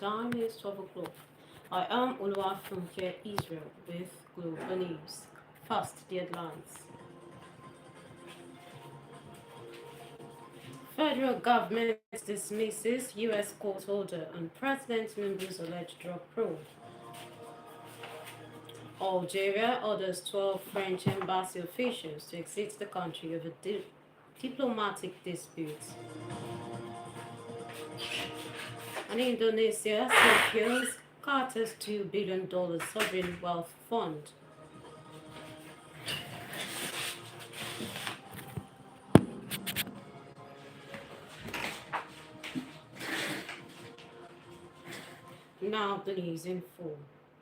time is 12 o'clock. I am Oluwafunke, Israel, with Global News. First, the headlines. Federal government dismisses U.S. court order on President Tinubu's alleged drug probe. Algeria orders 12 French embassy officials to exit the country over diplomatic disputes. And Indonesia secures Carter's $2 billion sovereign wealth fund. Now the news in full.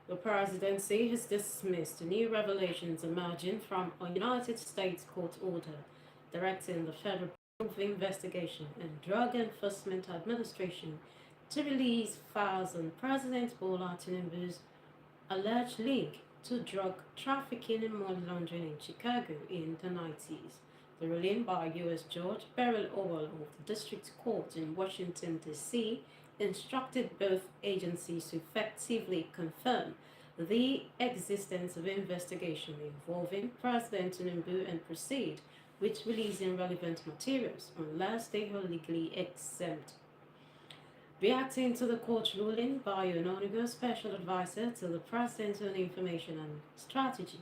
The presidency has dismissed new revelations emerging from a United States court order directing the Federal Bureau of Investigation and Drug Enforcement Administration to release files on President Bola Tinubu's alleged link to drug trafficking and money laundering in Chicago in the 90s. The ruling by U.S. Judge Beryl Howell of the District Court in Washington, D.C., instructed both agencies to effectively confirm the existence of investigation involving President Tinubu and proceed with releasing relevant materials unless they are legally exempt. Reacting to the court ruling by Ononuga, special advisor to the President on Information and Strategy,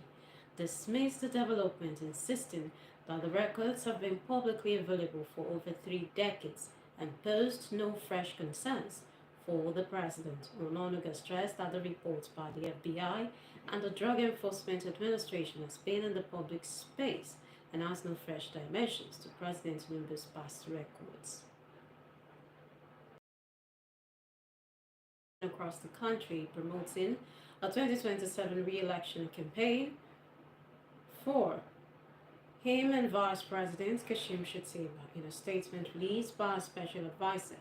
dismissed the development, insisting that the records have been publicly available for over 3 decades and posed no fresh concerns for the President. Ononuga stressed that the reports by the FBI and the Drug Enforcement Administration has been in the public space and has no fresh dimensions to President Tinubu's past records. Across the country promoting a 2027 re-election campaign for him and Vice President Kashim Shettima in a statement released by a special advisor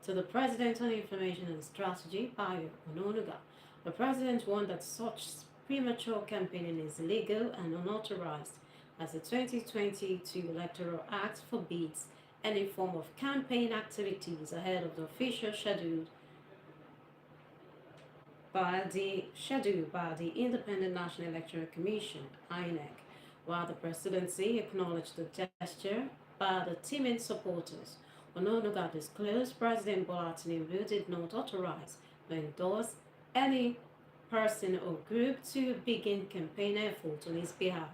to the President on Information and Strategy, Bayo Ononuga. The President warned that such premature campaigning is illegal and unauthorized, as the 2022 Electoral Act forbids any form of campaign activities ahead of the official schedule by the Independent National Electoral Commission, INEC, while the presidency acknowledged the gesture by the teaming supporters. Ononuga disclosed President Bola Tinubu did not authorize or endorse any person or group to begin campaign efforts on his behalf.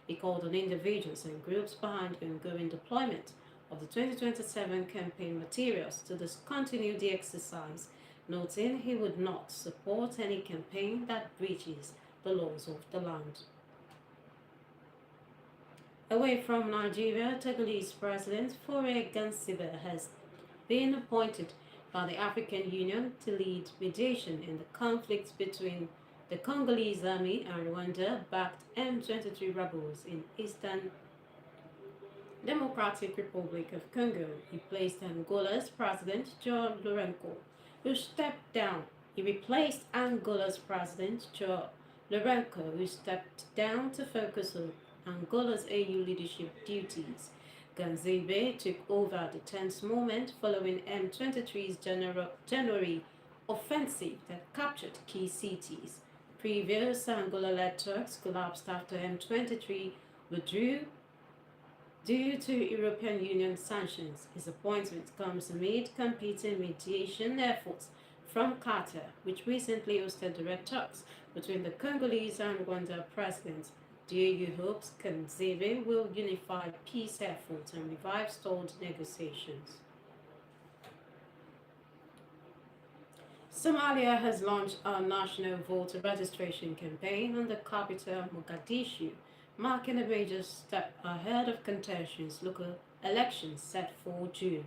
He called on individuals and groups behind ongoing deployment of the 2027 campaign materials to discontinue the exercise, noting he would not support any campaign that breaches the laws of the land. Away from Nigeria, Togolese President Faure Gnassingbe has been appointed by the African Union to lead mediation in the conflict between the Congolese army and Rwanda-backed M23 rebels in Eastern Democratic Republic of Congo. He replaced Angola's President João Lourenço, who stepped down. He replaced Angola's President João Lourenço, who stepped down to focus on Angola's AU leadership duties. Gnassingbe took over at the tense moment following M23's January offensive that captured key cities. Previous Angola-led talks collapsed after M23 withdrew due to European Union sanctions. His appointment comes amid competing mediation efforts from Qatar, which recently hosted direct talks between the Congolese and Rwanda presidents. The AU hopes Gnassingbe will unify peace efforts and revive stalled negotiations. Somalia has launched a national voter registration campaign in the capital, Mogadishu, marking a major step ahead of contentious local elections set for June.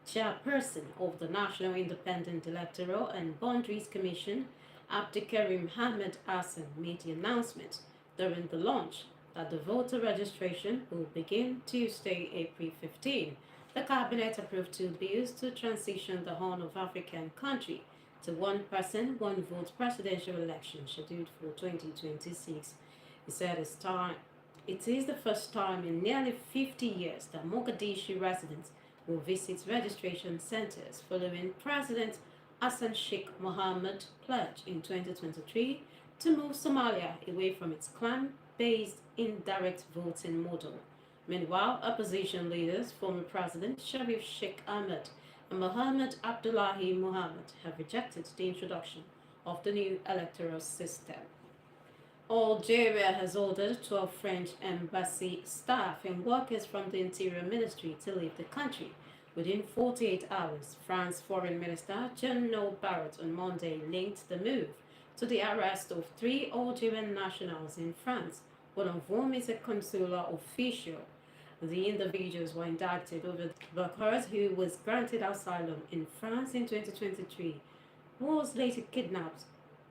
Chairperson of the National Independent Electoral and Boundaries Commission, Abdikarim Ahmed Hassan, made the announcement during the launch that the voter registration will begin Tuesday, April 15. The cabinet approved 2 bills to transition the Horn of African country to one person, one vote presidential election scheduled for 2026. He said it is the first time in nearly 50 years that Mogadishu residents will visit registration centers following President Hassan Sheikh Mohammed pledged in 2023 to move Somalia away from its clan-based indirect voting model. Meanwhile, opposition leaders, former President Sharif Sheikh Ahmed and Mohammed Abdullahi Mohammed, have rejected the introduction of the new electoral system. Algeria has ordered 12 French embassy staff and workers from the Interior Ministry to leave the country within 48 hours. France's Foreign Minister Jean-Noël Barrot on Monday linked the move to the arrest of 3 Algerian nationals in France, one of whom is a consular official. The individuals were indicted over Barrot, who was granted asylum in France in 2023, was later kidnapped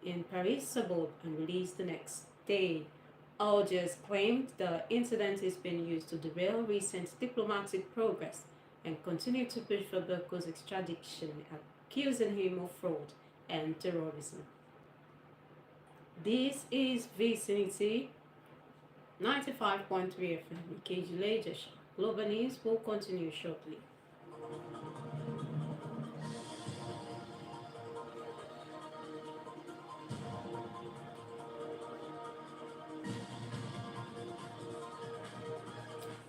in Paris suburb and released the next day. Algiers claimed the incident is being used to derail recent diplomatic progress and continue to push for Barrot's extradition, accusing him of fraud and terrorism. This is Vicinity 95.3 FM. KG Ladies. Global News will continue shortly.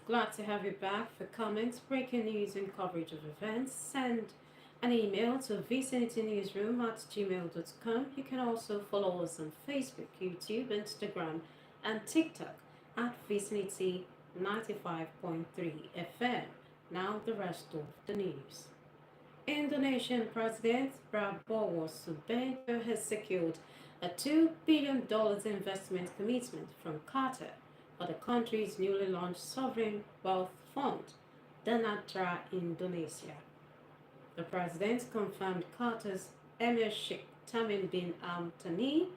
Glad to have you back. For comments, breaking news, and coverage of events, send an email to vicinitynewsroom@gmail.com. You can also follow us on Facebook, YouTube, Instagram, and TikTok at Vicinity 95.3 FM. Now the rest of the news. Indonesian President Prabowo Subianto has secured a $2 billion investment commitment from Qatar for the country's newly launched sovereign wealth fund, Danatra Indonesia. The president confirmed Qatar's Emir Sheikh Tamim bin Thani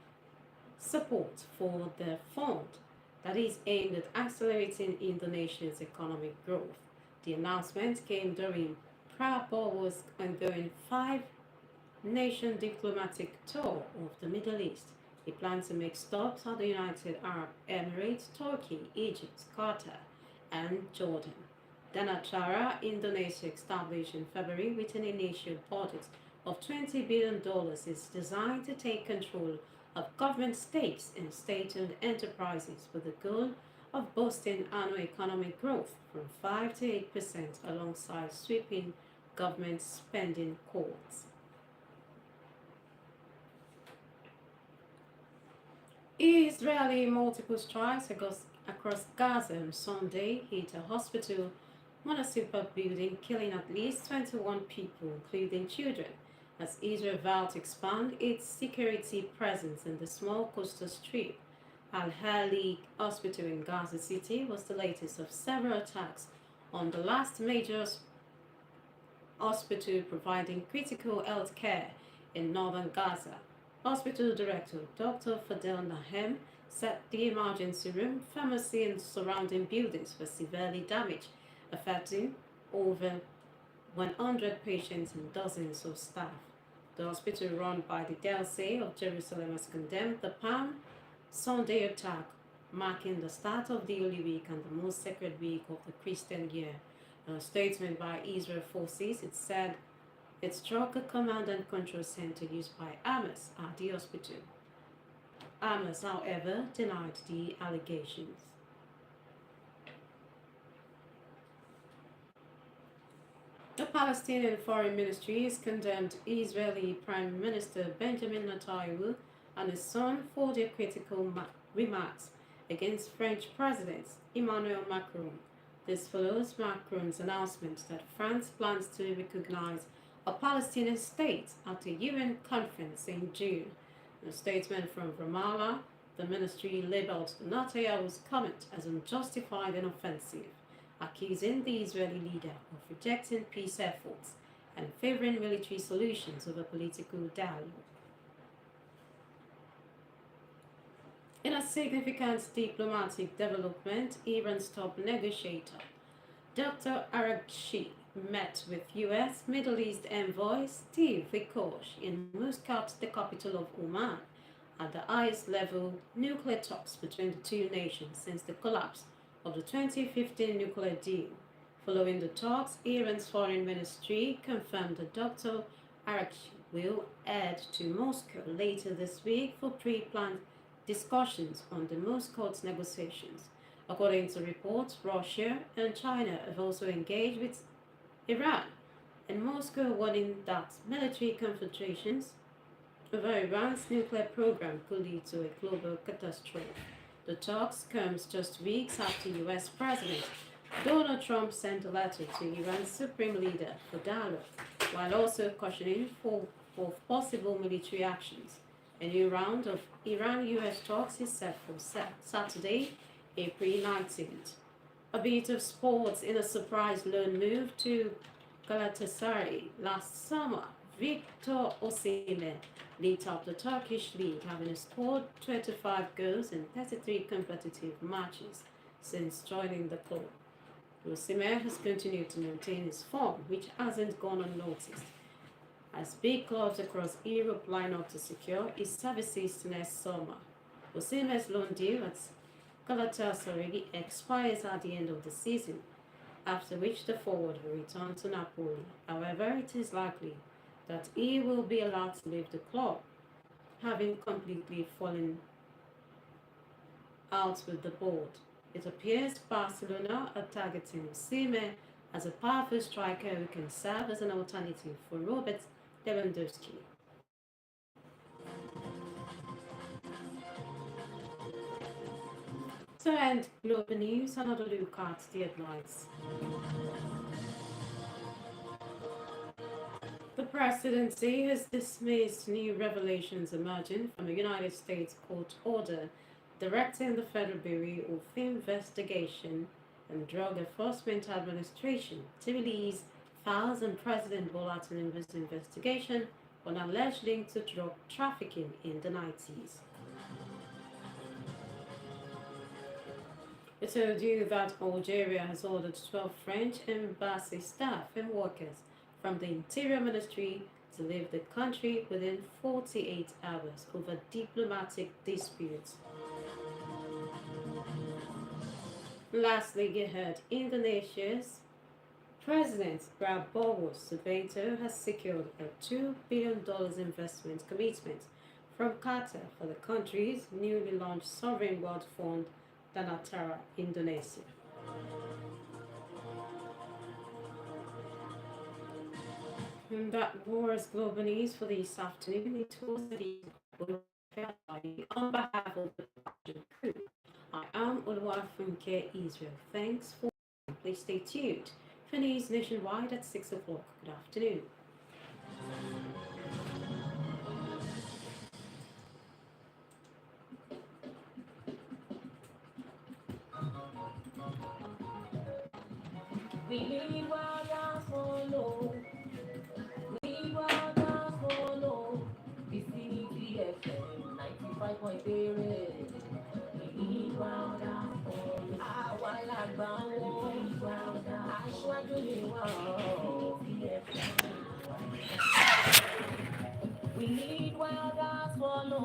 support for the fund that is aimed at accelerating Indonesia's economic growth. The announcement came during Prabowo's ongoing 5-nation diplomatic tour of the Middle East. He plans to make stops at the United Arab Emirates, Turkey, Egypt, Qatar, and Jordan. Danatra Indonesia, established in February with an initial budget of $20 billion, is designed to take control of government stakes in state-owned enterprises with the goal of boosting annual economic growth from 5 to 8% alongside sweeping government spending cuts. Israeli multiple strikes across Gaza on Sunday hit a hospital municipal building, killing at least 21 people, including children, as Israel vowed to expand its security presence in the small coastal strip. Al-Hali Hospital in Gaza City was the latest of several attacks on the last major hospital providing critical health care in northern Gaza. Hospital Director Dr. Fadel Nahem said the emergency room, pharmacy, and surrounding buildings were severely damaged, affecting over 100 patients and dozens of staff. The hospital run by the Diocese of Jerusalem has condemned the Palm Sunday attack, marking the start of the Holy Week and the most sacred week of the Christian year. In a statement by Israel forces, it said it struck a command and control center used by Hamas at the hospital. Hamas, however, denied the allegations. The Palestinian Foreign Ministry has condemned Israeli Prime Minister Benjamin Netanyahu and his son for their critical remarks against French President Emmanuel Macron. This follows Macron's announcement that France plans to recognize a Palestinian state at a UN conference in June. In a statement from Ramallah, the ministry labeled Netanyahu's comment as unjustified and offensive, accusing the Israeli leader of rejecting peace efforts and favoring military solutions over political dialogue. In a significant diplomatic development, Iran's top negotiator, Dr. Araghchi, met with U.S. Middle East envoy Steve Witkoff in Muscat, the capital of Oman, at the highest level nuclear talks between the two nations since the collapse of the 2015 nuclear deal. Following the talks, Iran's foreign ministry confirmed that Dr. Araghchi will head to Moscow later this week for pre-planned discussions on the Moscow's negotiations. According to reports, Russia and China have also engaged with Iran, and Moscow warning that military confrontations over Iran's nuclear program could lead to a global catastrophe. The talks comes just weeks after US President Donald Trump sent a letter to Iran's supreme leader for dialogue, while also cautioning for possible military actions. A new round of Iran-US talks is set for Saturday, April 19th. A bit of sports in a surprise loan move to Galatasaray last summer. Victor Osimhen lit up the Turkish league, having scored 25 goals in 33 competitive matches since joining the club. Osimhen has continued to maintain his form, which hasn't gone unnoticed, as big clubs across Europe line up to secure his services next summer. Osimhen's loan deal at Galatasaray expires at the end of the season, after which the forward will return to Napoli. However, it is likely that he will be allowed to leave the club, having completely fallen out with the board. It appears Barcelona are targeting Osimhen as a powerful striker who can serve as an alternative for Robert Lewandowski. To end global news, another look at the headlines. The presidency has dismissed new revelations emerging from a United States court order directing the Federal Bureau of Investigation and Drug Enforcement Administration to release files on President Bola Tinubu's investigation on alleged link to drug trafficking in the 90s. I told you that Algeria has ordered 12 French embassy staff and workers from the Interior Ministry to leave the country within 48 hours over diplomatic disputes. Lastly, you heard Indonesia's President Prabowo Subianto has secured a $2 billion investment commitment from Qatar for the country's newly launched sovereign wealth fund, Danatara Indonesia. And that was global news for this afternoon. It was the on behalf of the production crew. I am Oluwafunke Israel. Thanks for watching. Please stay tuned for news nationwide at 6 o'clock. Good afternoon. We need wild follow. We wild follow. Vicinity FM 95.3. We need wild follow. Àwa làgbà wọn. Aṣáájú ni wọ́n. We need wild follow.